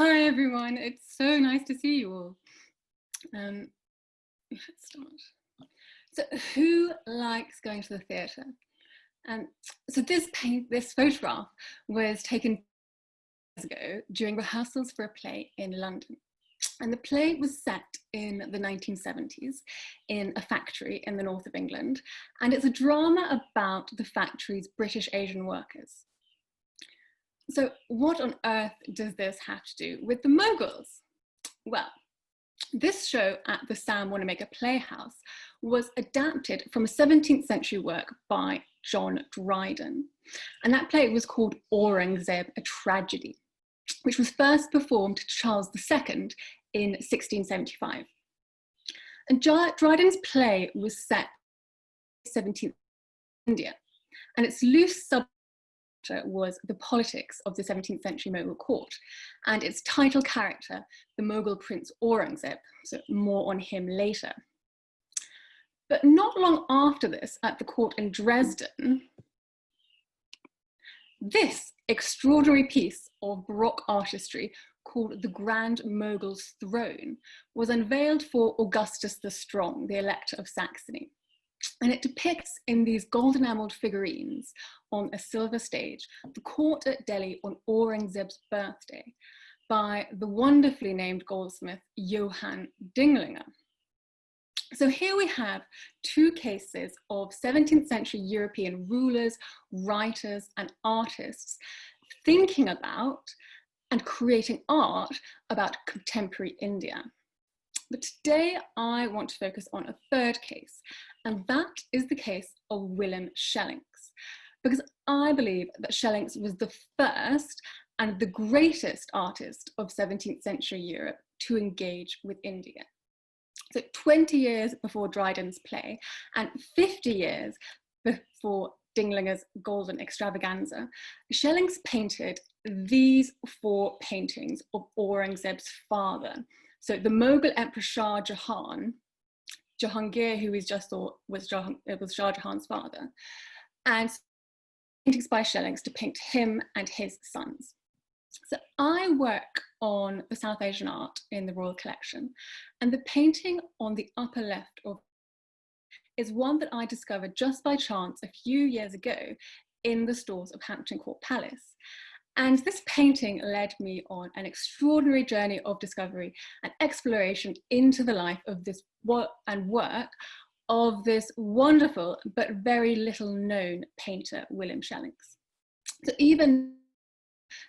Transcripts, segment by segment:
Hi everyone, it's so nice to see you all. Let's start. So who likes going to the theatre? So this photograph was taken years ago during rehearsals for a play in London. And the play was set in the 1970s in a factory in the north of England. And it's a drama about the factory's British Asian workers. So what on earth does this have to do with the Mughals? Well, this show at the Sam Wanamaker Playhouse was adapted from a 17th century work by John Dryden. And that play was called Aurangzeb, a Tragedy, which was first performed to Charles II in 1675. And Dryden's play was set in 17th India, and its loose subject was the politics of the 17th century Mughal court, and its title character, the Mughal prince Aurangzeb, so more on him later. But not long after this, at the court in Dresden, this extraordinary piece of Baroque artistry called The Grand Mogul's Throne was unveiled for Augustus the Strong, the Elector of Saxony. And it depicts in these gold enameled figurines on a silver stage the court at Delhi on Aurangzeb's birthday by the wonderfully named goldsmith Johann Dinglinger. So here we have two cases of 17th century European rulers, writers, and artists thinking about and creating art about contemporary India. But today I want to focus on a third case, and that is the case of Willem Schellinks, because I believe that Schellinks was the first and the greatest artist of 17th century Europe to engage with India. So 20 years before Dryden's play and 50 years before Dinglinger's Golden Extravaganza, Schellinks painted these four paintings of Aurangzeb's father. So the Mughal Emperor Shah-Jahan, Jahangir, who we just thought was Shah-Jahan's father, and paintings by Schellinks depict him and his sons. So I work on the South Asian art in the Royal Collection, and the painting on the upper left of is one that I discovered just by chance a few years ago in the stores of Hampton Court Palace. And this painting led me on an extraordinary journey of discovery and exploration into the life of this work of this wonderful but very little known painter, Willem Schellinks. So even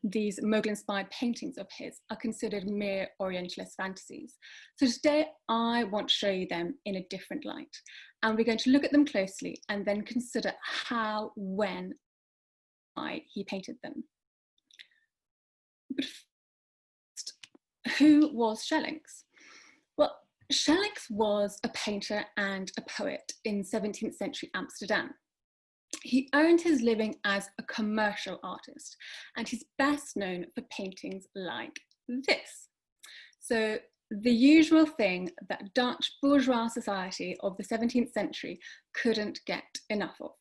these Mughal-inspired paintings of his are considered mere Orientalist fantasies. So today I want to show you them in a different light. And we're going to look at them closely and then consider how, when, why he painted them. But first, who was Schellinks? Well, Schellinks was a painter and a poet in 17th century Amsterdam. He earned his living as a commercial artist, and he's best known for paintings like this. So the usual thing that Dutch bourgeois society of the 17th century couldn't get enough of.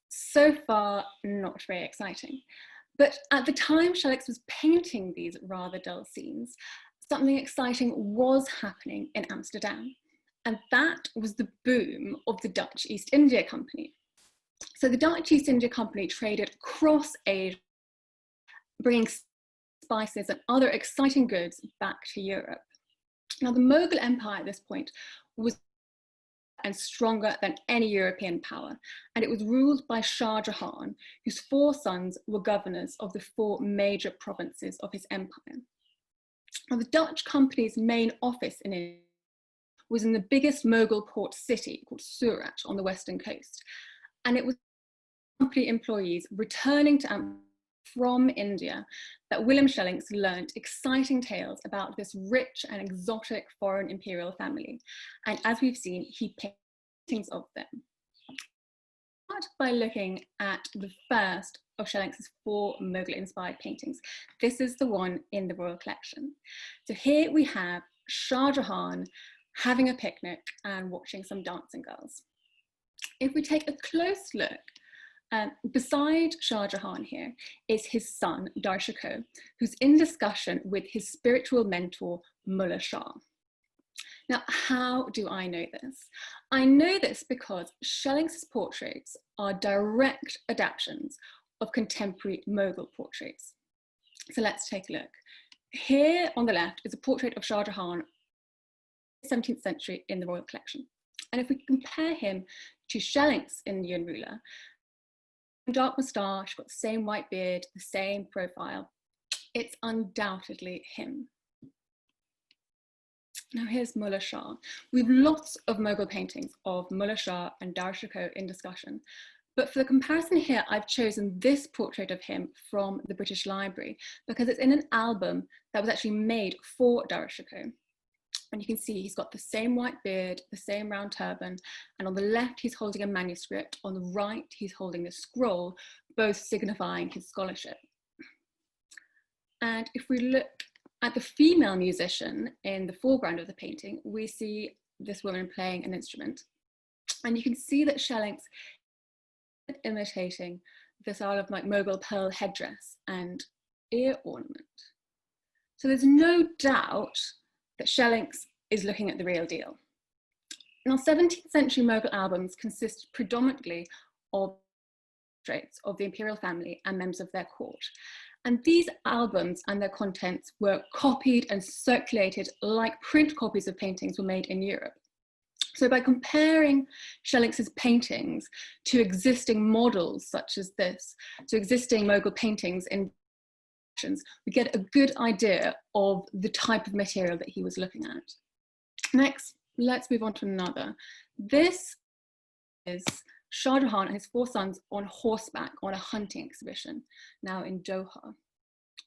So far, not very exciting. But at the time Schellinks was painting these rather dull scenes, something exciting was happening in Amsterdam, and that was the boom of the Dutch East India Company. So the Dutch East India Company traded across Asia, bringing spices and other exciting goods back to Europe. Now the Mughal Empire at this point was and stronger than any European power, and it was ruled by Shah-Jahan, whose four sons were governors of the four major provinces of his empire. Now the Dutch company's main office in India was in the biggest Mughal port city called Surat on the western coast, and it was company employees returning to Amsterdam from India that Willem Schellinks learnt exciting tales about this rich and exotic foreign imperial family. And as we've seen, he painted paintings of them. Start by looking at the first of Schellinks' four Mughal-inspired paintings. This is the one in the Royal Collection. So here we have Shah-Jahan having a picnic and watching some dancing girls. If we take a close look Beside Shah-Jahan here is his son, Darshako, who's in discussion with his spiritual mentor, Mullah Shah. Now, how do I know this? I know this because Schellinks' portraits are direct adaptations of contemporary Mughal portraits. So let's take a look. Here on the left is a portrait of Shah-Jahan, 17th century in the royal collection. And if we compare him to Schellinks in Yuen Rula, dark moustache, got the same white beard, the same profile, it's undoubtedly him. Now here's Mullah Shah. We've lots of Mughal paintings of Mullah Shah and Darshako in discussion, but for the comparison here, I've chosen this portrait of him from the British Library because it's in an album that was actually made for Darshako. And you can see he's got the same white beard, the same round turban, and on the left he's holding a manuscript, on the right he's holding a scroll, both signifying his scholarship. And if we look at the female musician in the foreground of the painting, we see this woman playing an instrument. And you can see that Schellinks is imitating the style of like Mughal pearl headdress and ear ornament. So there's no doubt that Schellinks is looking at the real deal. Now, 17th century Mughal albums consist predominantly of portraits of the imperial family and members of their court. And these albums and their contents were copied and circulated like print copies of paintings were made in Europe. So by comparing Schellinks' paintings to existing models such as this, to existing Mughal paintings in we get a good idea of the type of material that he was looking at. Next, let's move on to another. This is Shah-Jahan and his 4 sons on horseback on a hunting exhibition, now in Doha.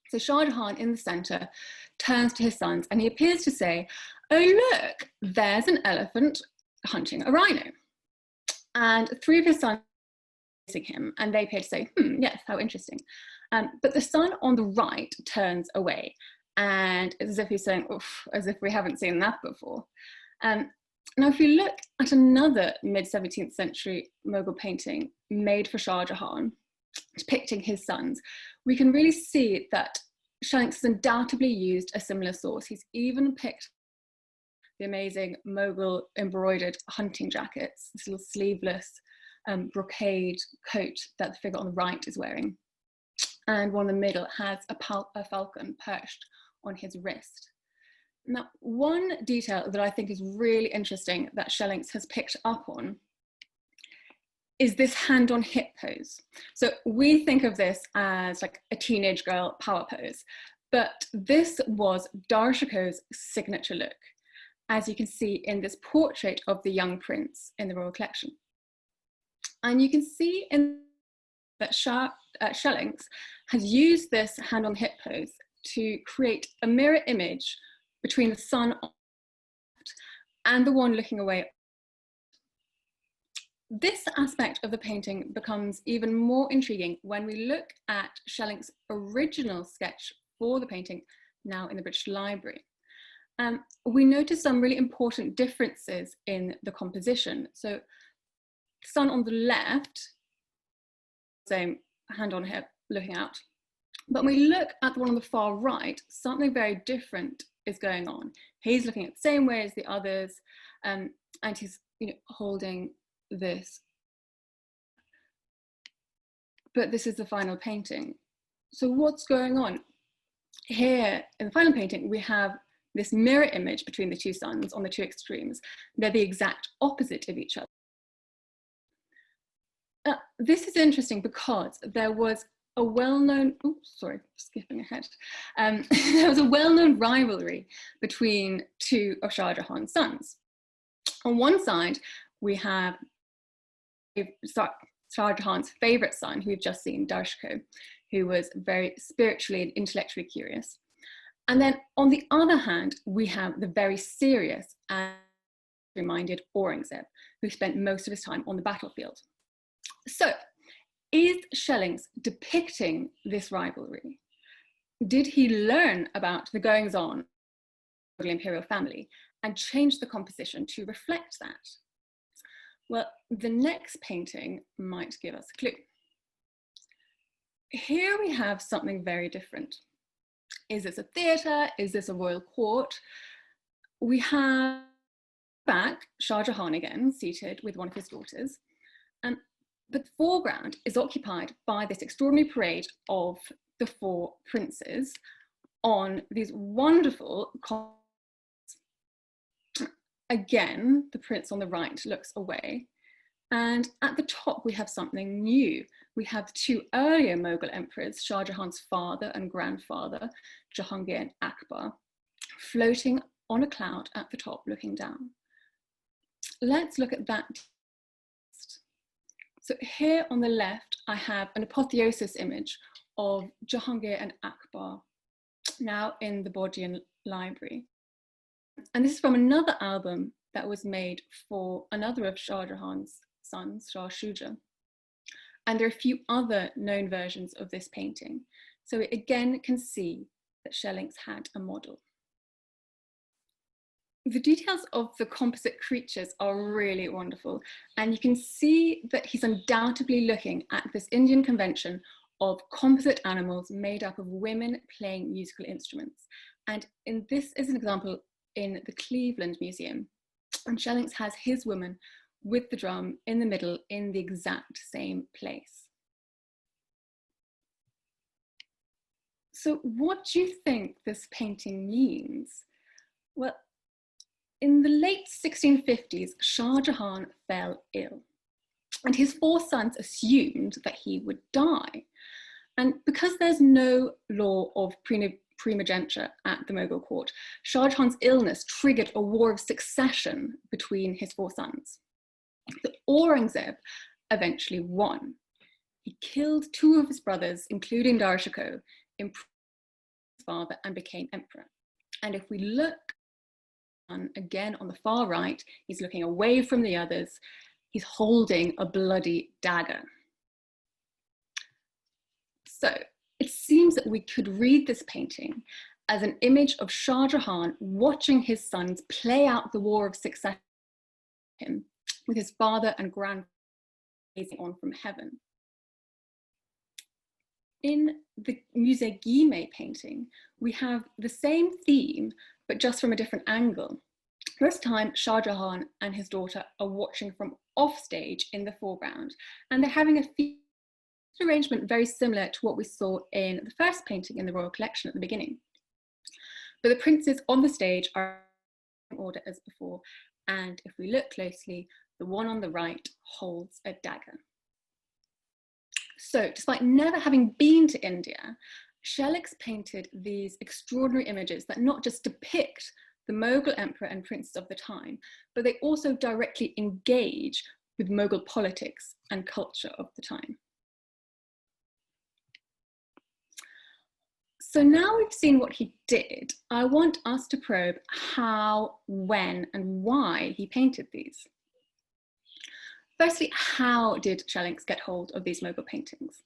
So Shah-Jahan in the center turns to his sons and he appears to say, "Oh look, there's an elephant hunting a rhino." And 3 of his sons are facing him and they appear to say, yes, how interesting. But the son on the right turns away and it's as if he's saying, oof, as if we haven't seen that before. Now, if you look at another mid-17th century Mughal painting made for Shah-Jahan, depicting his sons, we can really see that Schellinks has undoubtedly used a similar source. He's even picked the amazing Mughal embroidered hunting jackets, this little sleeveless brocade coat that the figure on the right is wearing. And one in the middle has a falcon perched on his wrist. Now, one detail that I think is really interesting that Schellinks has picked up on is this hand on hip pose. So we think of this as like a teenage girl power pose, but this was Darshako's signature look, as you can see in this portrait of the young prince in the royal collection. And you can see in that Schellinks has used this hand on hip pose to create a mirror image between the sun on the left and the one looking away. This aspect of the painting becomes even more intriguing when we look at Schellinks' original sketch for the painting, now in the British Library. We notice some really important differences in the composition. So, sun on the left, same hand on hip, looking out. But when we look at the one on the far right, something very different is going on. He's looking at the same way as the others, and he's holding this. But this is the final painting. So what's going on? Here in the final painting, we have this mirror image between the 2 suns on the 2 extremes. They're the exact opposite of each other. This is interesting because there was a well-known, skipping ahead. There was a well-known rivalry between 2 of Shah-Jahan's sons. On one side, we have Shah-Jahan's favorite son, who we've just seen, Darshako, who was very spiritually and intellectually curious. And then on the other hand, we have the very serious and minded Aurangzeb, who spent most of his time on the battlefield. So, is Schellinks depicting this rivalry? Did he learn about the goings-on of the imperial family and change the composition to reflect that? Well, the next painting might give us a clue. here we have something very different. Is this a theatre? Is this a royal court? We have back Shah-Jahan again, seated with one of his daughters. And the foreground is occupied by this extraordinary parade of the four princes on these wonderful. Again, the prince on the right looks away. And at the top, we have something new. We have two earlier Mughal emperors, Shah Jahan's father and grandfather, Jahangir and Akbar, floating on a cloud at the top, looking down. Let's look at that. So here on the left, I have an apotheosis image of Jahangir and Akbar, now in the Bodleian Library. And this is from another album that was made for another of Shah Jahan's sons, Shah Shuja. And there are a few other known versions of this painting. So we again can see that Schellinks had a model. The details of the composite creatures are really wonderful. And you can see that he's undoubtedly looking at this Indian convention of composite animals made up of women playing musical instruments. And this is an example in the Cleveland Museum. And Schellinks has his woman with the drum in the middle in the exact same place. So what do you think this painting means? Well, in the late 1650s, Shah Jahan fell ill, and his four sons assumed that he would die. And because there's no law of primogeniture at the Mughal court, Shah Jahan's illness triggered a war of succession between his four sons. The Aurangzeb eventually won. He killed two of his brothers, including Dara Shikoh, imprisoned his father, and became emperor. And if we look again on the far right, he's looking away from the others. He's holding a bloody dagger. So it seems that we could read this painting as an image of Shah Jahan watching his sons play out the war of succession with his father and grandfather gazing on from heaven. In the Musée Guimet painting, we have the same theme, but just from a different angle. This time, Shah Jahan and his daughter are watching from off stage in the foreground, and they're having a arrangement very similar to what we saw in the first painting in the Royal Collection at the beginning. But the princes on the stage are in order as before, and if we look closely, the one on the right holds a dagger. So, despite never having been to India, Schellinks painted these extraordinary images that not just depict the Mughal emperor and princes of the time, but they also directly engage with Mughal politics and culture of the time. So now we've seen what he did, I want us to probe how, when, and why he painted these. Firstly, how did Schellinks get hold of these Mughal paintings?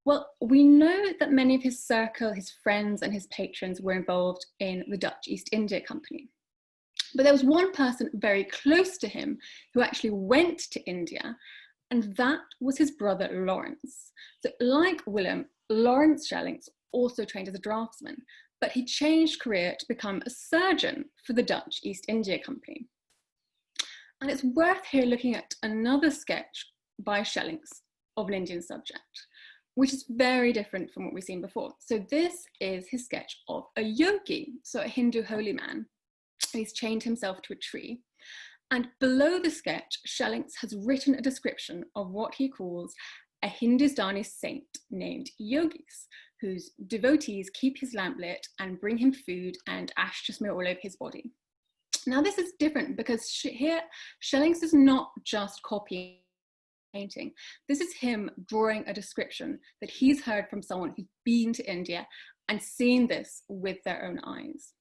Well, we know that many of his circle, his friends and his patrons were involved in the Dutch East India Company. But there was one person very close to him who actually went to India, and that was his brother Lawrence. So like Willem, Lawrence Schellinks also trained as a draftsman, but he changed career to become a surgeon for the Dutch East India Company. And it's worth here looking at another sketch by Schellinks of an Indian subject, which is very different from what we've seen before. So this is his sketch of a yogi, so a Hindu holy man. He's chained himself to a tree. And below the sketch, Schellinks has written a description of what he calls a Hindustani saint named Yogis, whose devotees keep his lamp lit and bring him food and ash to smear all over his body. Now this is different because here Schellinks is not just copying painting. This is him drawing a description that he's heard from someone who's been to India and seen this with their own eyes.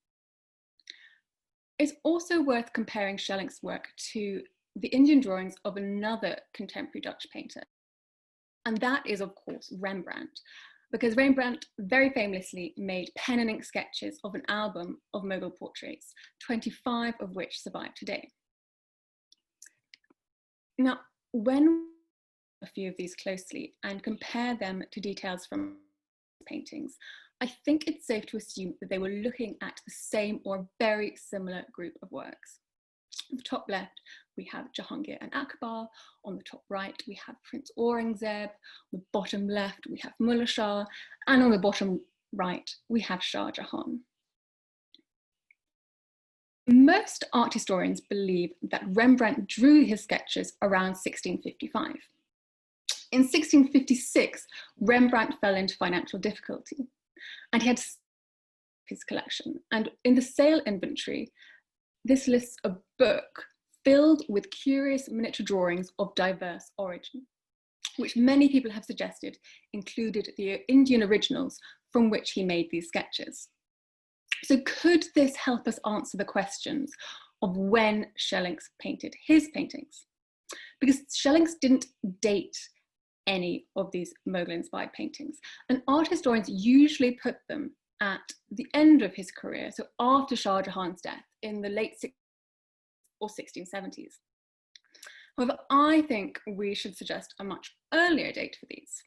It's also worth comparing Schellinks' work to the Indian drawings of another contemporary Dutch painter. And that is, of course, Rembrandt, because Rembrandt very famously made pen and ink sketches of an album of Mughal portraits, 25 of which survive today. Now, when a few of these closely and compare them to details from paintings, I think it's safe to assume that they were looking at the same or very similar group of works. On the top left, we have Jahangir and Akbar. On the top right, we have Prince Aurangzeb. On the bottom left, we have Mullah Shah. And on the bottom right, we have Shah-Jahan. Most art historians believe that Rembrandt drew his sketches around 1655. In 1656, Rembrandt fell into financial difficulty and he had his collection. And in the sale inventory, this lists a book filled with curious miniature drawings of diverse origin, which many people have suggested included the Indian originals from which he made these sketches. So could this help us answer the questions of when Schellinks painted his paintings? Because Schellinks didn't date any of these Mughal-inspired paintings, and art historians usually put them at the end of his career, so after Shah Jahan's death in the late 16th or 1670s. However, I think we should suggest a much earlier date for these.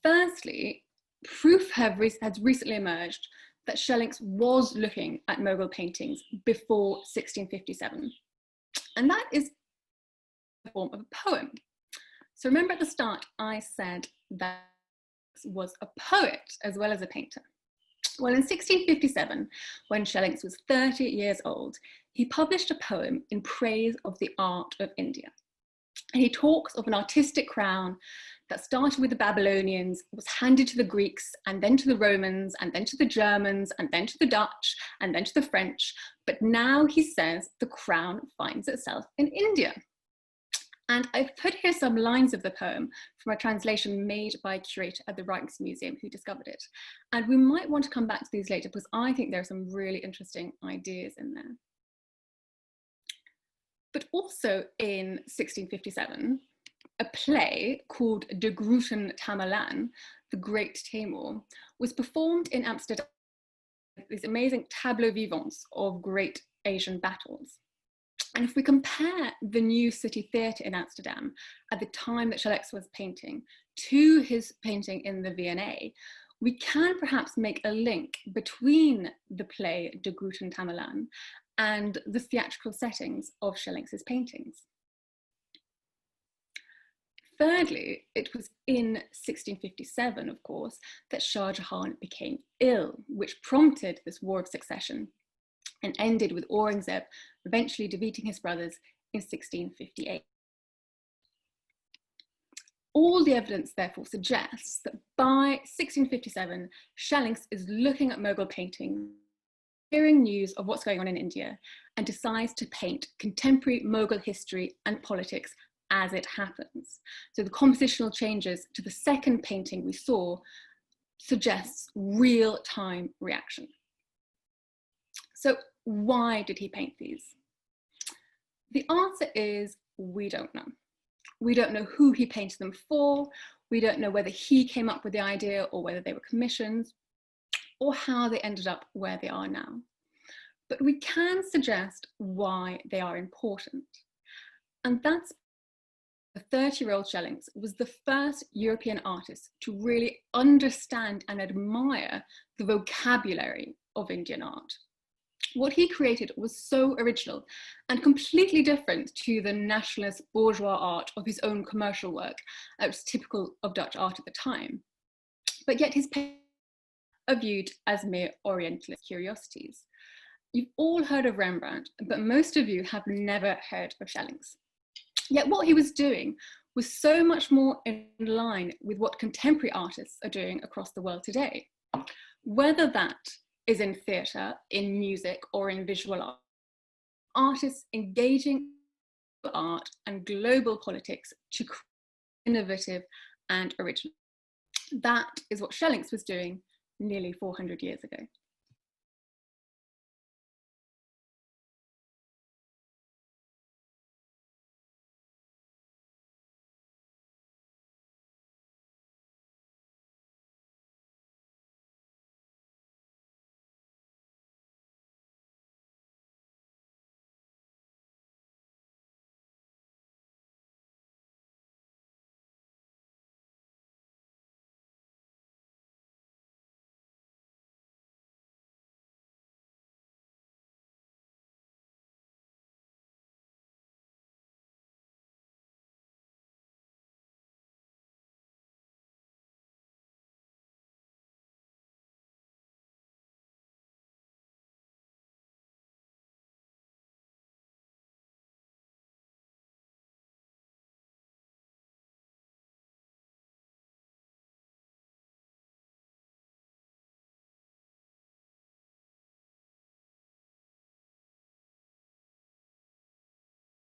Firstly, proof has recently emerged that Schellinks was looking at Mughal paintings before 1657, and that is a form of a poem. So remember at the start, I said that he was a poet as well as a painter. Well, in 1657, when Schellinks was 30 years old, he published a poem in praise of the art of India. And he talks of an artistic crown that started with the Babylonians, was handed to the Greeks, and then to the Romans, and then to the Germans, and then to the Dutch, and then to the French. But now he says the crown finds itself in India. And I've put here some lines of the poem from a translation made by a curator at the Rijksmuseum who discovered it. And we might want to come back to these later because I think there are some really interesting ideas in there. But also in 1657, a play called De Groeten Tamerlaan, The Great Tamor, was performed in Amsterdam with these amazing tableaux vivants of great Asian battles. And if we compare the new city theatre in Amsterdam at the time that Schellinks was painting to his painting in the V&A, we can perhaps make a link between the play De Groeten Tamerlaan and the theatrical settings of Schellinks's paintings. Thirdly, it was in 1657, of course, that Shah Jahan became ill, which prompted this war of succession and ended with Aurangzeb eventually defeating his brothers in 1658. All the evidence therefore suggests that by 1657, Schellinks is looking at Mughal painting, hearing news of what's going on in India, and decides to paint contemporary Mughal history and politics as it happens. So the compositional changes to the second painting we saw suggests real-time reaction. So why did he paint these? The answer is we don't know. We don't know who he painted them for. We don't know whether he came up with the idea or whether they were commissioned or how they ended up where they are now. But we can suggest why they are important. And that's the 30-year-old Schellinks was the first European artist to really understand and admire the vocabulary of Indian art. What he created was so original and completely different to the nationalist bourgeois art of his own commercial work that was typical of Dutch art at the time. But yet his paintings are viewed as mere Orientalist curiosities. You've all heard of Rembrandt, but most of you have never heard of Schellinks. Yet what he was doing was so much more in line with what contemporary artists are doing across the world today. Whether that is in theatre, in music, or in visual art, artists engaging with art and global politics to create innovative and original. That is what Schellinks was doing nearly 400 years ago.